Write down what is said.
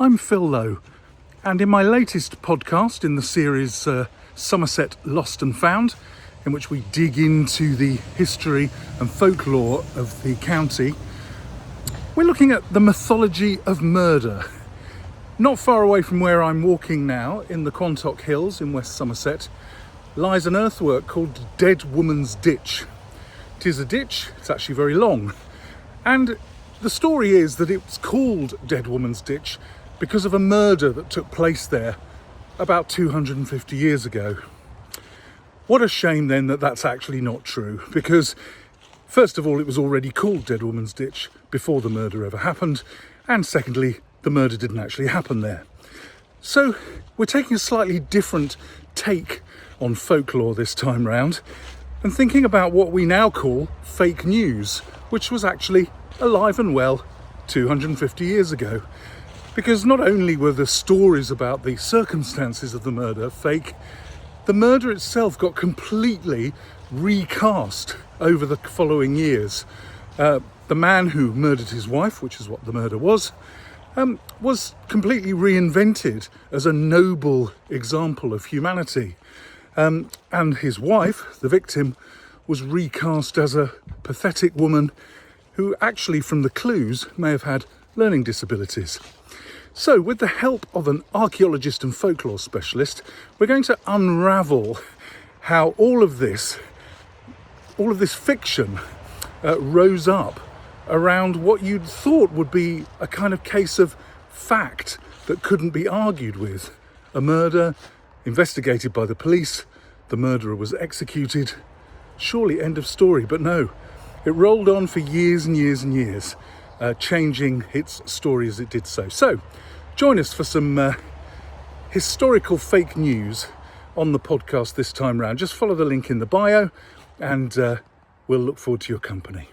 I'm Phil Lowe, and in my latest podcast in the series Somerset Lost and Found, in which we dig into the history and folklore of the county, we're looking at the mythology of murder. Not far away from where I'm walking now, in the Quantock Hills in West Somerset, lies an earthwork called Dead Woman's Ditch. It is a ditch, it's actually very long, and the story is that it's called Dead Woman's Ditch because of a murder that took place there about 250 years ago. What a shame then that that's actually not true, because first of all it was already called Dead Woman's Ditch before the murder ever happened, and secondly the murder didn't actually happen there. So we're taking a slightly different take on folklore this time round and thinking about what we now call fake news, which was actually alive and well 250 years ago. Because not only were the stories about the circumstances of the murder fake, the murder itself got completely recast over the following years. The man who murdered his wife, which is what the murder was completely reinvented as a noble example of humanity. And his wife, the victim, was recast as a pathetic woman who actually, from the clues, may have had learning disabilities. So, with the help of an archaeologist and folklore specialist, we're going to unravel how all of this fiction rose up around what you'd thought would be a kind of case of fact that couldn't be argued with. A murder investigated by the police, the murderer was executed, surely end of story. But no, it rolled on for years and years and years, changing its story as it did so. So, join us for some historical fake news on the podcast this time round. Just follow the link in the bio and we'll look forward to your company.